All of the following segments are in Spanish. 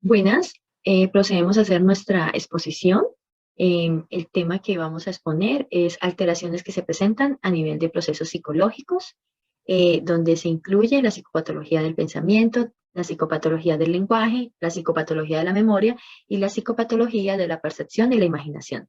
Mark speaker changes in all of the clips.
Speaker 1: Buenas, procedemos a hacer nuestra exposición. El tema que vamos a exponer es alteraciones que se presentan a nivel de procesos psicológicos, donde se incluye la psicopatología del pensamiento, la psicopatología del lenguaje, la psicopatología de la memoria y la psicopatología de la percepción y la imaginación.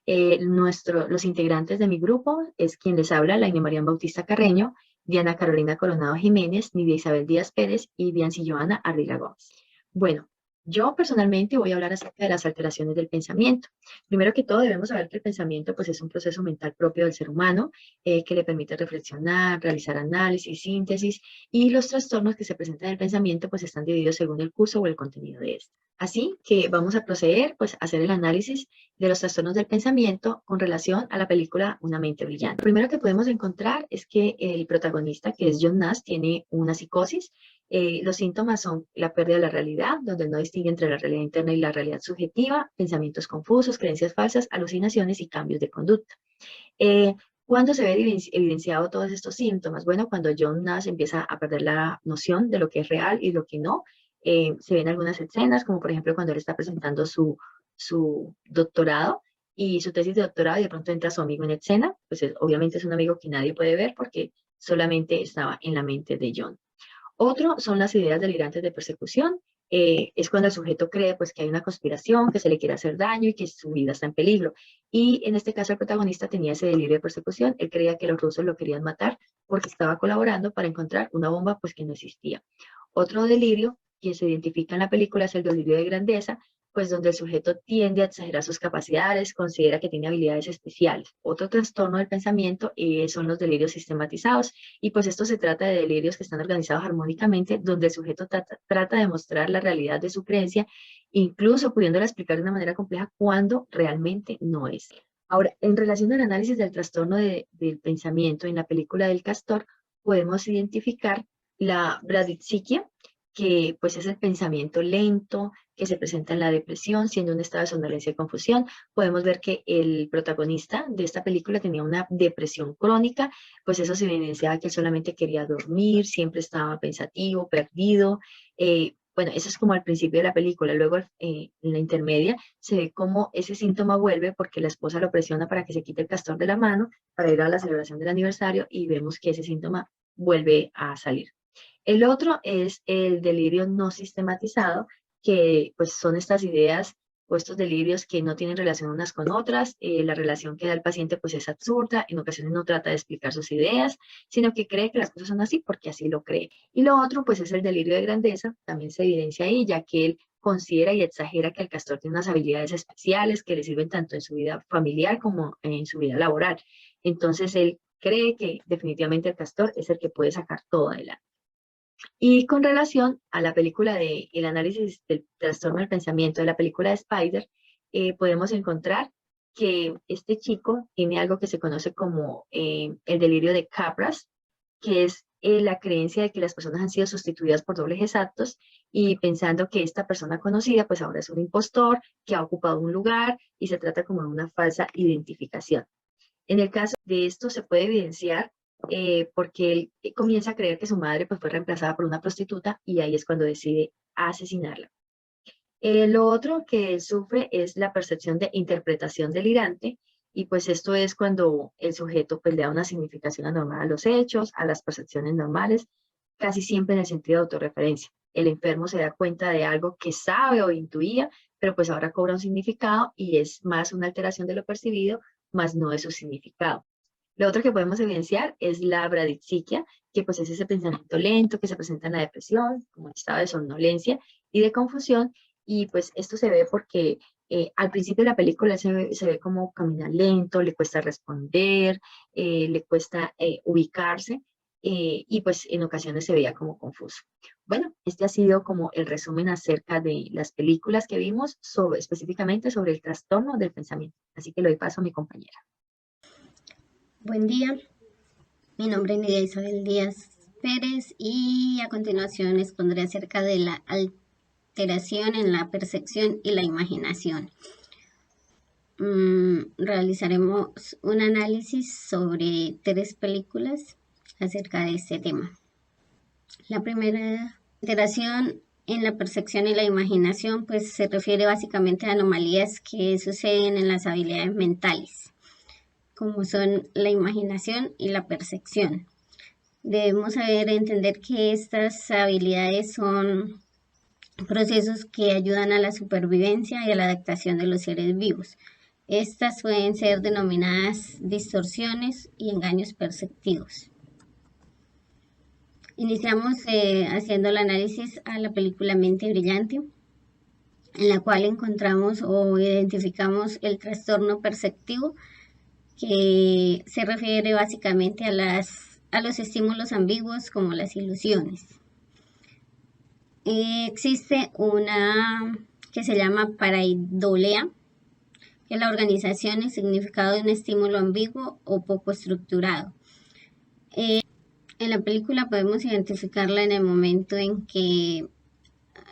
Speaker 1: Los integrantes de mi grupo es quien les habla, Laine María Bautista Carreño, Diana Carolina Coronado Jiménez, Nidia Isabel Díaz Pérez y Diancy Joana Arriga Gómez. Bueno, yo personalmente voy a hablar acerca de las alteraciones del pensamiento. Primero que todo, debemos saber que el pensamiento pues, es un proceso mental propio del ser humano que le permite reflexionar, realizar análisis, síntesis, y los trastornos que se presentan en el pensamiento pues, están divididos según el curso o el contenido de este. Así que vamos a proceder pues, a hacer el análisis de los trastornos del pensamiento con relación a la película Una mente brillante. Lo primero que podemos encontrar es que el protagonista, que es John Nash, tiene una psicosis. Los síntomas son la pérdida de la realidad, donde no distingue entre la realidad interna y la realidad subjetiva, pensamientos confusos, creencias falsas, alucinaciones y cambios de conducta. Eh, ¿Cuándo se ve evidenciado todos estos síntomas? Bueno, cuando John Nash empieza a perder la noción de lo que es real y lo que no. Se ven algunas escenas, como por ejemplo cuando él está presentando su doctorado y su tesis de doctorado y de pronto entra su amigo en escena, pues obviamente es un amigo que nadie puede ver porque solamente estaba en la mente de John. Otro son las ideas delirantes de persecución. Es cuando el sujeto cree pues, que hay una conspiración, que se le quiere hacer daño y que su vida está en peligro. Y en este caso el protagonista tenía ese delirio de persecución. Él creía que los rusos lo querían matar porque estaba colaborando para encontrar una bomba pues, que no existía. Otro delirio que se identifica en la película es el delirio de grandeza, pues donde el sujeto tiende a exagerar sus capacidades, considera que tiene habilidades especiales. Otro trastorno del pensamiento son los delirios sistematizados, y pues esto se trata de delirios que están organizados armónicamente, donde el sujeto trata de mostrar la realidad de su creencia, incluso pudiéndola explicar de una manera compleja cuando realmente no es. Ahora, en relación al análisis del trastorno del pensamiento en la película del Castor, podemos identificar la bradipsiquia, que pues es el pensamiento lento que se presenta en la depresión, siendo un estado de somnolencia y confusión. Podemos ver que el protagonista de esta película tenía una depresión crónica, pues eso se evidenciaba que él solamente quería dormir, siempre estaba pensativo, perdido. Bueno, eso es como al principio de la película. Luego, en la intermedia, se ve cómo ese síntoma vuelve porque la esposa lo presiona para que se quite el castor de la mano para ir a la celebración del aniversario, y vemos que ese síntoma vuelve a salir. El otro es el delirio no sistematizado, que pues son estas ideas o estos delirios que no tienen relación unas con otras. La relación que da el paciente pues es absurda, en ocasiones no trata de explicar sus ideas, sino que cree que las cosas son así porque así lo cree. Y lo otro pues es el delirio de grandeza, también se evidencia ahí, ya que él considera y exagera que el castor tiene unas habilidades especiales que le sirven tanto en su vida familiar como en su vida laboral. Entonces él cree que definitivamente el castor es el que puede sacar todo adelante. Y con relación a la película de el análisis del trastorno del pensamiento de la película de Spider, podemos encontrar que este chico tiene algo que se conoce como el delirio de Capras, que es la creencia de que las personas han sido sustituidas por dobles exactos, y pensando que esta persona conocida pues ahora es un impostor que ha ocupado un lugar y se trata como de una falsa identificación. En el caso de esto se puede evidenciar porque él comienza a creer que su madre pues, fue reemplazada por una prostituta, y ahí es cuando decide asesinarla. Lo otro que él sufre es la percepción de interpretación delirante, y pues esto es cuando el sujeto pues, le da una significación anormal a los hechos, a las percepciones normales, casi siempre en el sentido de autorreferencia. El enfermo se da cuenta de algo que sabe o intuía, pero pues ahora cobra un significado y es más una alteración de lo percibido, más no de su significado. Lo otro que podemos evidenciar es la bradipsiquia, que pues es ese pensamiento lento que se presenta en la depresión, como estado de somnolencia y de confusión, y pues esto se ve porque al principio de la película se ve como camina lento, le cuesta responder, le cuesta ubicarse, y pues en ocasiones se veía como confuso. Bueno, este ha sido como el resumen acerca de las películas que vimos específicamente sobre el trastorno del pensamiento. Así que le doy paso a mi compañera.
Speaker 2: Buen día, mi nombre es Nidia Isabel Díaz Pérez y a continuación expondré acerca de la alteración en la percepción y la imaginación. Realizaremos un análisis sobre 3 películas acerca de este tema. La primera alteración en la percepción y la imaginación, pues se refiere básicamente a anomalías que suceden en las habilidades mentales, como son la imaginación y la percepción. Debemos saber entender que estas habilidades son procesos que ayudan a la supervivencia y a la adaptación de los seres vivos. Estas pueden ser denominadas distorsiones y engaños perceptivos. Iniciamos haciendo el análisis a la película Mente Brillante, en la cual encontramos o identificamos el trastorno perceptivo, que se refiere básicamente a los estímulos ambiguos como las ilusiones. Existe una que se llama pareidolea, que es la organización y significado de un estímulo ambiguo o poco estructurado. En la película podemos identificarla en el momento en que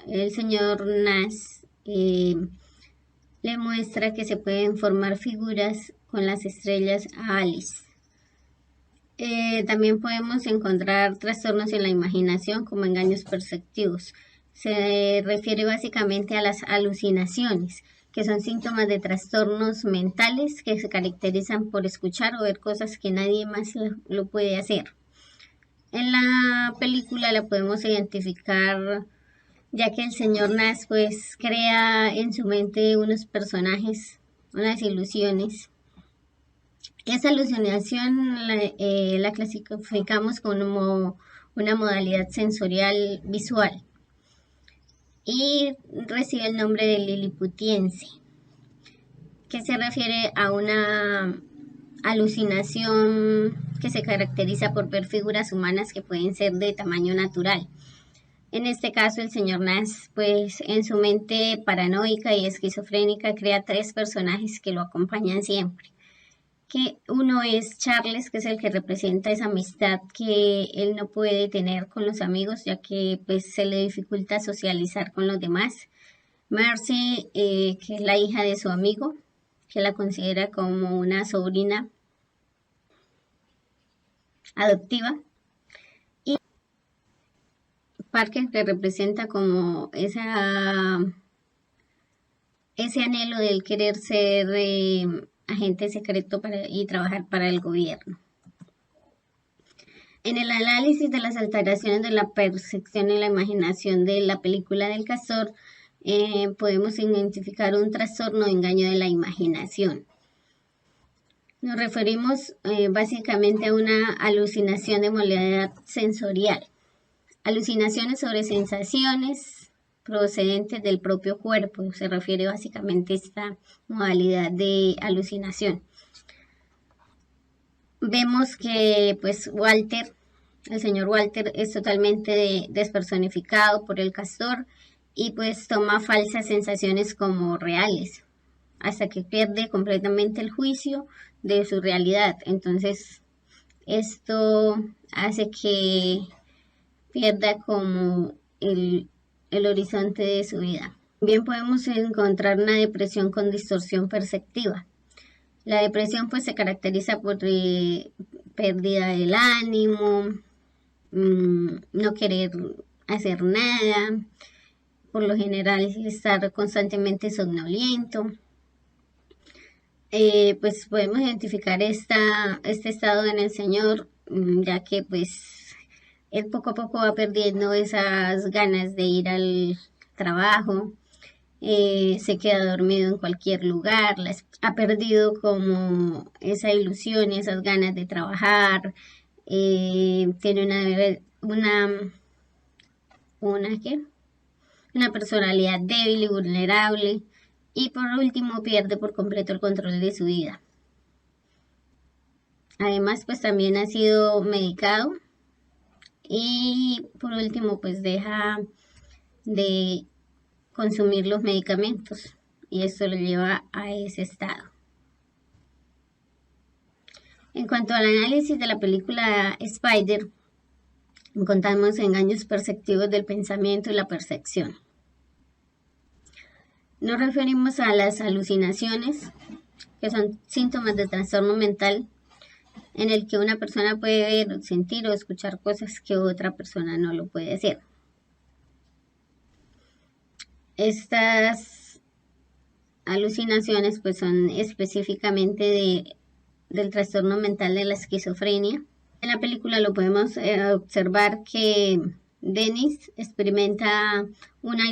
Speaker 2: el señor Nash le muestra que se pueden formar figuras con las estrellas a Alice. También podemos encontrar trastornos en la imaginación como engaños perceptivos. Se refiere básicamente a las alucinaciones, que son síntomas de trastornos mentales que se caracterizan por escuchar o ver cosas que nadie más lo puede hacer. En la película la podemos identificar ya que el señor Nash pues crea en su mente unos personajes, unas ilusiones. Esa alucinación la clasificamos como una modalidad sensorial visual y recibe el nombre de liliputiense, que se refiere a una alucinación que se caracteriza por ver figuras humanas que pueden ser de tamaño natural. En este caso, el señor Nash, pues en su mente paranoica y esquizofrénica, crea 3 personajes que lo acompañan siempre. Que uno es Charles, que es el que representa esa amistad que él no puede tener con los amigos, ya que pues se le dificulta socializar con los demás. Mercy, que es la hija de su amigo, que la considera como una sobrina adoptiva. Y Parker, que representa como ese anhelo del querer ser agente secreto y trabajar para el gobierno. En el análisis de las alteraciones de la percepción y la imaginación de la película del Castor, podemos identificar un trastorno de engaño de la imaginación. Nos referimos básicamente a una alucinación de modalidad sensorial. Alucinaciones sobre sensaciones procedentes del propio cuerpo, se refiere básicamente a esta modalidad de alucinación. Vemos que pues el señor Walter es totalmente despersonificado por el Castor y pues toma falsas sensaciones como reales, hasta que pierde completamente el juicio de su realidad. Entonces, esto hace que pierda como el horizonte de su vida. También podemos encontrar una depresión con distorsión perceptiva. La depresión pues se caracteriza por pérdida del ánimo, no querer hacer nada, por lo general estar constantemente somnoliento. Pues podemos identificar este estado en el señor, ya que pues él poco a poco va perdiendo esas ganas de ir al trabajo, se queda dormido en cualquier lugar, ha perdido como esa ilusión y esas ganas de trabajar, tiene una personalidad débil y vulnerable, y por último pierde por completo el control de su vida. Además pues también ha sido medicado y por último pues deja de consumir los medicamentos y esto lo lleva a ese estado. En cuanto al análisis de la película Spider, encontramos engaños perceptivos del pensamiento y la percepción. Nos referimos a las alucinaciones, que son síntomas de trastorno mental en el que una persona puede ver, sentir o escuchar cosas que otra persona no lo puede hacer. Estas alucinaciones pues son específicamente del trastorno mental de la esquizofrenia. En la película lo podemos observar que Dennis experimenta una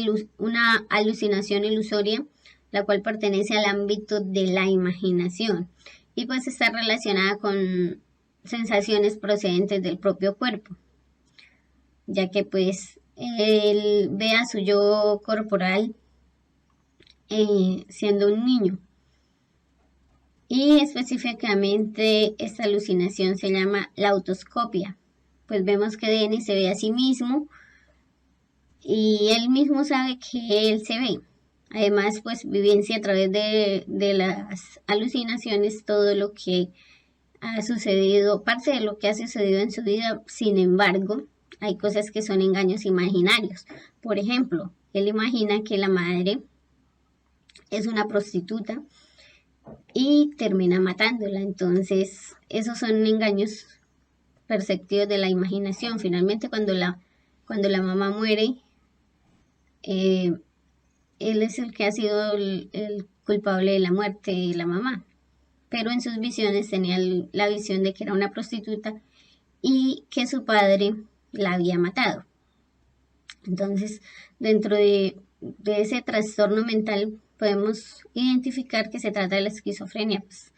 Speaker 2: alucinación ilusoria, la cual pertenece al ámbito de la imaginación y pues está relacionada con sensaciones procedentes del propio cuerpo, ya que pues él ve a su yo corporal siendo un niño. Y específicamente esta alucinación se llama la autoscopia. Pues vemos que Dennis se ve a sí mismo y él mismo sabe que él se ve. Además, pues vivencia a través de las alucinaciones todo lo que ha sucedido, parte de lo que ha sucedido en su vida. Sin embargo, hay cosas que son engaños imaginarios. Por ejemplo, él imagina que la madre es una prostituta y termina matándola. Entonces, esos son engaños perceptivos de la imaginación. Finalmente, cuando la mamá muere, eh, él es el que ha sido el culpable de la muerte de la mamá. Pero en sus visiones tenía la visión de que era una prostituta y que su padre la había matado. Entonces, dentro de ese trastorno mental podemos identificar que se trata de la esquizofrenia. Pues,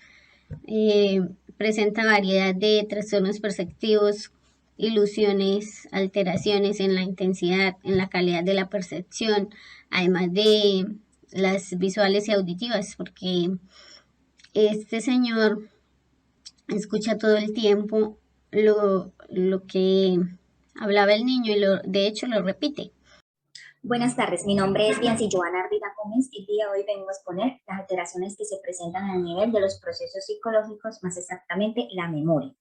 Speaker 2: eh, presenta variedad de trastornos perceptivos, ilusiones, alteraciones en la intensidad, en la calidad de la percepción, además de las visuales y auditivas, porque este señor escucha todo el tiempo lo que hablaba el niño y de hecho lo repite.
Speaker 3: Buenas tardes, mi nombre es Biancy Joana Ardila Gómez. El día de hoy vengo a exponer las alteraciones que se presentan a nivel de los procesos psicológicos, más exactamente la memoria.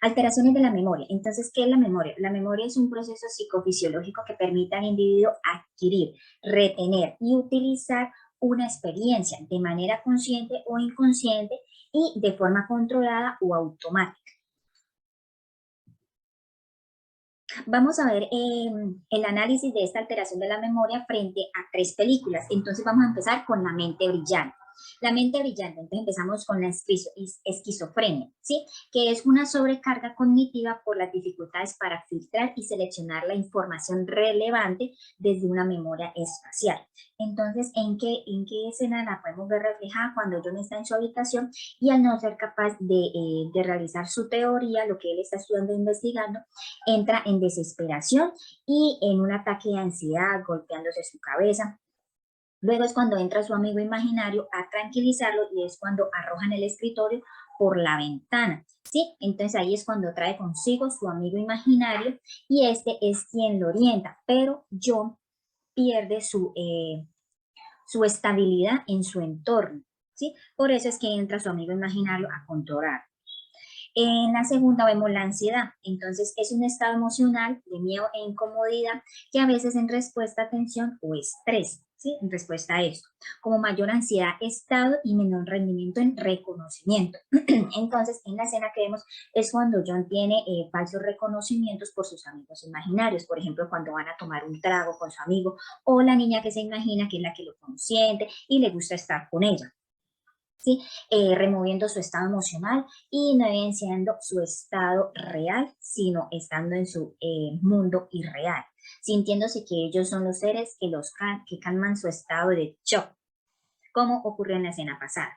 Speaker 3: Alteraciones de la memoria. Entonces, ¿qué es la memoria? La memoria es un proceso psicofisiológico que permite al individuo adquirir, retener y utilizar una experiencia de manera consciente o inconsciente y de forma controlada o automática. Vamos a ver el análisis de esta alteración de la memoria frente a 3 películas. Entonces vamos a empezar con La mente brillante. La mente brillante, entonces empezamos con la esquizofrenia, ¿sí? Que es una sobrecarga cognitiva por las dificultades para filtrar y seleccionar la información relevante desde una memoria espacial. Entonces, ¿en qué escena la podemos ver reflejada? Cuando John está en su habitación y al no ser capaz de realizar su teoría, lo que él está estudiando e investigando, entra en desesperación y en un ataque de ansiedad, golpeándose su cabeza. Luego es cuando entra su amigo imaginario a tranquilizarlo y es cuando arrojan el escritorio por la ventana, ¿sí? Entonces ahí es cuando trae consigo su amigo imaginario y este es quien lo orienta, pero John pierde su estabilidad en su entorno, ¿sí? Por eso es que entra su amigo imaginario a controlar. En la segunda vemos la ansiedad, entonces es un estado emocional de miedo e incomodidad que a veces en respuesta a tensión o estrés, ¿sí? En respuesta a esto, como mayor ansiedad, estado y menor rendimiento en reconocimiento. Entonces, en la escena que vemos es cuando John tiene falsos reconocimientos por sus amigos imaginarios, por ejemplo, cuando van a tomar un trago con su amigo o la niña que se imagina que es la que lo consiente y le gusta estar con ella. ¿Sí? Removiendo su estado emocional y no evidenciando su estado real, sino estando en su mundo irreal, sintiéndose que ellos son los seres que calman su estado de shock, como ocurrió en la escena pasada.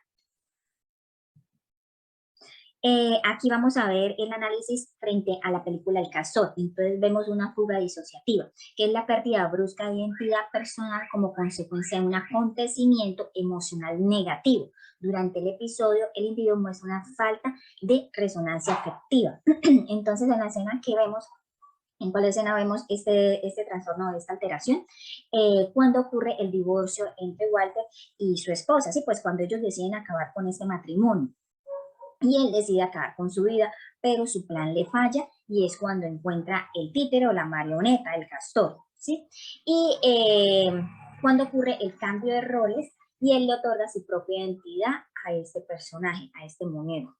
Speaker 3: Aquí vamos a ver el análisis frente a la película El Castor. Entonces vemos una fuga disociativa, que es la pérdida brusca de identidad personal como consecuencia de un acontecimiento emocional negativo. Durante el episodio, el individuo muestra una falta de resonancia afectiva. Entonces, en la escena que vemos, ¿en cuál escena vemos este trastorno, esta alteración? Cuando ocurre el divorcio entre Walter y su esposa, ¿sí? Pues cuando ellos deciden acabar con este matrimonio. Y él decide acabar con su vida, pero su plan le falla y es cuando encuentra el títere o la marioneta, el castor, ¿sí? Y cuando ocurre el cambio de roles y él le otorga su propia identidad a este personaje, a este muñeco.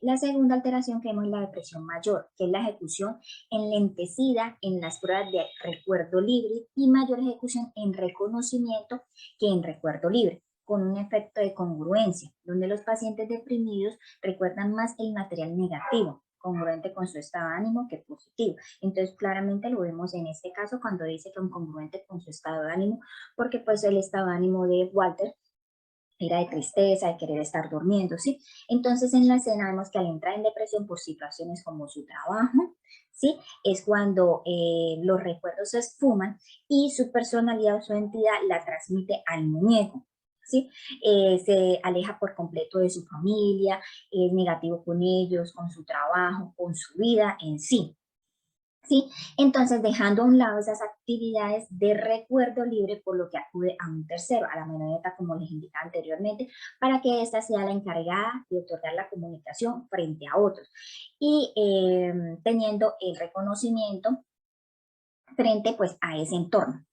Speaker 3: La segunda alteración que vemos es la depresión mayor, que es la ejecución enlentecida en las pruebas de recuerdo libre y mayor ejecución en reconocimiento que en recuerdo libre, con un efecto de congruencia, donde los pacientes deprimidos recuerdan más el material negativo, congruente con su estado de ánimo que positivo. Entonces, claramente lo vemos en este caso cuando dice que congruente con su estado de ánimo, porque pues el estado de ánimo de Walter era de tristeza, de querer estar durmiendo, ¿sí? Entonces, en la escena vemos que al entrar en depresión por situaciones como su trabajo, ¿sí? Es cuando los recuerdos se esfuman y su personalidad o su entidad la transmite al muñeco, ¿sí? Se aleja por completo de su familia, es negativo con ellos, con su trabajo, con su vida en sí. ¿Sí? Entonces, dejando a un lado esas actividades de recuerdo libre, por lo que acude a un tercero, a la marioneta, como les indicaba anteriormente, para que ésta sea la encargada de otorgar la comunicación frente a otros y teniendo el reconocimiento frente pues a ese entorno.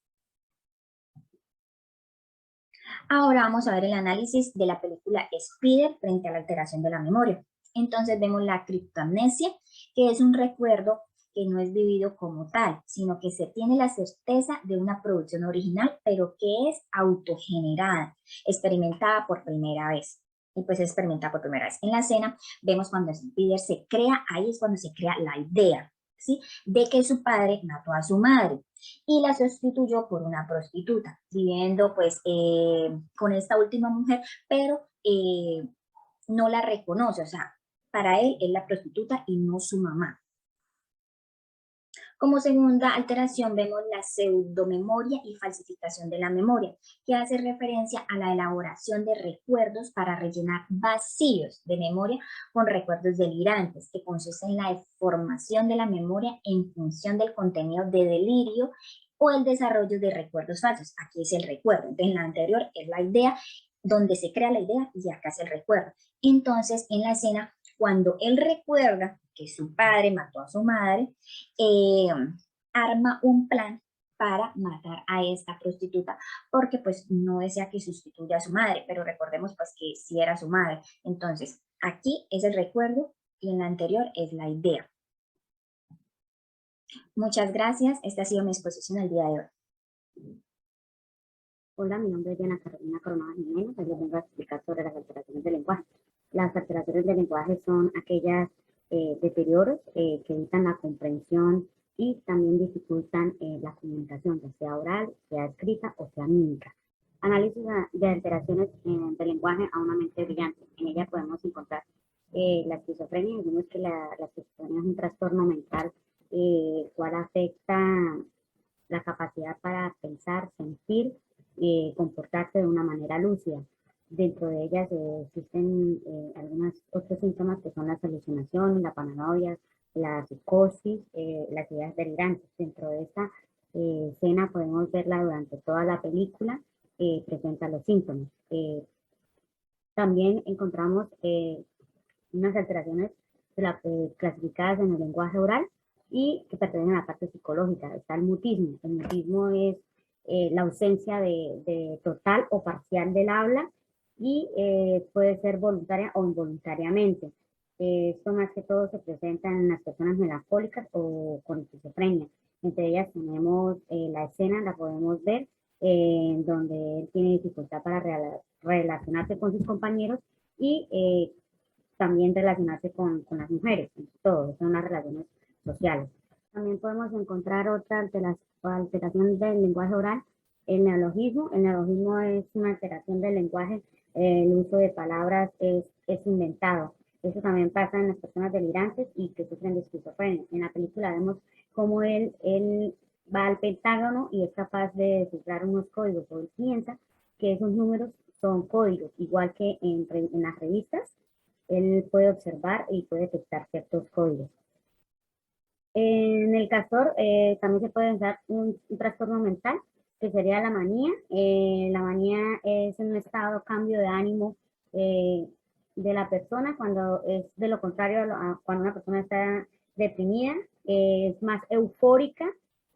Speaker 3: Ahora vamos a ver el análisis de la película Spider frente a la alteración de la memoria. Entonces vemos la criptoamnesia, que es un recuerdo que no es vivido como tal, sino que se tiene la certeza de una producción original, pero que es autogenerada, experimentada por primera vez. Y pues experimentada por primera vez. En la escena vemos cuando Spider se crea, ahí es cuando se crea la idea, ¿sí? De que su padre mató a su madre y la sustituyó por una prostituta, viviendo pues con esta última mujer, pero no la reconoce, o sea, para él es la prostituta y no su mamá. Como segunda alteración vemos la pseudomemoria y falsificación de la memoria, que hace referencia a la elaboración de recuerdos para rellenar vacíos de memoria con recuerdos delirantes, que consiste en la deformación de la memoria en función del contenido de delirio o el desarrollo de recuerdos falsos. Aquí es el recuerdo, entonces en la anterior es la idea, donde se crea la idea y acá es el recuerdo. Entonces, en la escena, cuando él recuerda que su padre mató a su madre, arma un plan para matar a esta prostituta, porque pues no desea que sustituya a su madre, pero recordemos pues que sí era su madre. Entonces, aquí es el recuerdo y en la anterior es la idea. Muchas gracias, esta ha sido mi exposición el día de hoy.
Speaker 4: Hola, mi nombre es Diana Carolina Coronado Jiménez, les vengo a explicar sobre las alteraciones del lenguaje. Las alteraciones del lenguaje son aquellas deterioros que evitan la comprensión y también dificultan la comunicación, ya sea oral, sea escrita o sea mímica. Análisis de alteraciones del lenguaje a una mente brillante. En ella podemos encontrar la esquizofrenia. Vimos que la esquizofrenia es un trastorno mental cual afecta la capacidad para pensar, sentir, comportarse de una manera lúcida. Dentro de ellas existen algunos otros síntomas que son las alucinaciones, la paranoia, la psicosis, las ideas delirantes. Dentro de esta escena podemos verla durante toda la película, presenta los síntomas. También encontramos unas alteraciones clasificadas en el lenguaje oral y que pertenecen a la parte psicológica. Está el mutismo. El mutismo es la ausencia de total o parcial del habla y puede ser voluntaria o involuntariamente. Esto más que todo se presenta en las personas melancólicas o con esquizofrenia. Entre ellas tenemos la escena, la podemos ver, donde él tiene dificultad para relacionarse con sus compañeros y también relacionarse con las mujeres, todo, son las relaciones sociales. También podemos encontrar otra alteración del lenguaje oral, el neologismo. El neologismo es una alteración del lenguaje, el uso de palabras es inventado. Eso también pasa en las personas delirantes y que sufren de esquizofrenia. En la película vemos cómo él va al Pentágono y es capaz de descifrar unos códigos, o él piensa que esos números son códigos, igual que en las revistas, él puede observar y puede detectar ciertos códigos. En el castor también se puede dar un trastorno mental, que sería la manía. La manía es un estado, cambio de ánimo de la persona, cuando es de lo contrario cuando una persona está deprimida, es más eufórica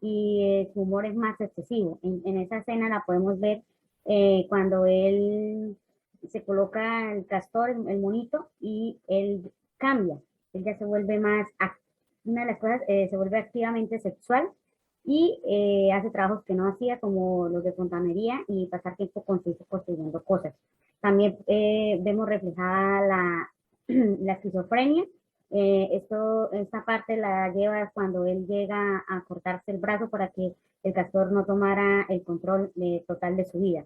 Speaker 4: y su humor es más excesivo. En esa escena la podemos ver cuando él se coloca el castor, el monito, y él cambia. Él ya se vuelve más, una de las cosas, se vuelve activamente sexual y hace trabajos que no hacía, como los de fontanería y pasar tiempo con su hijo construyendo cosas. También vemos reflejada la esquizofrenia. Esta parte la lleva cuando él llega a cortarse el brazo para que el castor no tomara el control total de su vida.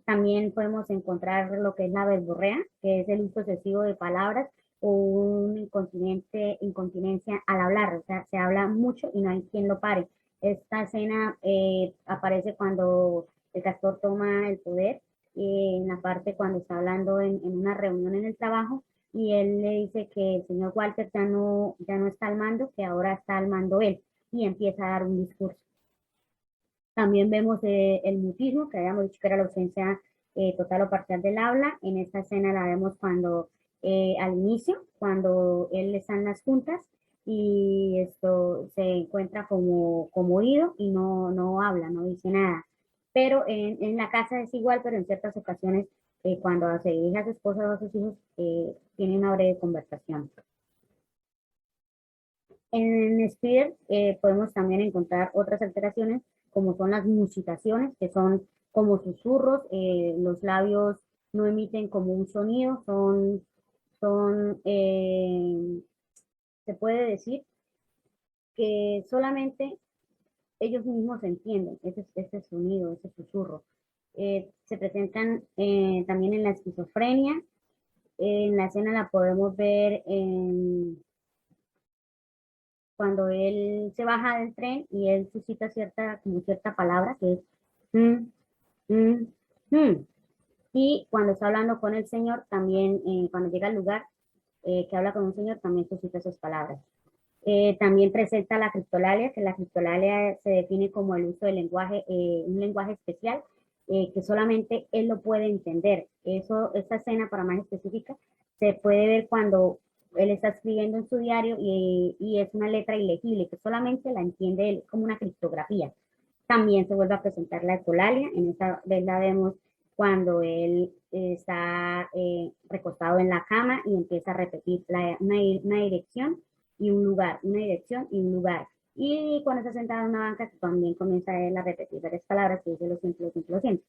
Speaker 4: También podemos encontrar lo que es la verborrea, que es el uso excesivo de palabras o una incontinencia al hablar, o sea, se habla mucho y no hay quien lo pare. Esta escena aparece cuando el castor toma el poder, en la parte cuando está hablando en una reunión en el trabajo, y él le dice que el señor Walter ya no está al mando, que ahora está al mando él, y empieza a dar un discurso. También vemos el mutismo, que habíamos dicho que era la ausencia total o parcial del habla. En esta escena la vemos cuando al inicio, cuando él está en las juntas y esto se encuentra como oído y no habla, no dice nada. Pero en la casa es igual, pero en ciertas ocasiones, cuando se dirige a su esposa o a sus hijos, tiene una breve conversación. En Spider podemos también encontrar otras alteraciones, como son las musitaciones, que son como susurros, los labios no emiten como un sonido, se puede decir que solamente ellos mismos entienden ese sonido, ese susurro. Se presentan también en la esquizofrenia. En la escena la podemos ver cuando él se baja del tren y él suscita cierta palabra que es mm, mm, mm. Y cuando está hablando con el Señor, también cuando llega al lugar que habla con un Señor, también suscita esas palabras. También presenta la criptolalia, que la criptolalia se define como el uso del lenguaje, un lenguaje especial, que solamente él lo puede entender. Esta escena, para más específica, se puede ver cuando él está escribiendo en su diario y es una letra ilegible, que solamente la entiende él, como una criptografía. También se vuelve a presentar la ecolalia, en esta vez la vemos cuando él está recostado en la cama y empieza a repetir una dirección y un lugar, una dirección y un lugar. Y cuando está sentado en una banca, también comienza él a repetir varias palabras que dice lo siento, lo siento, lo siento.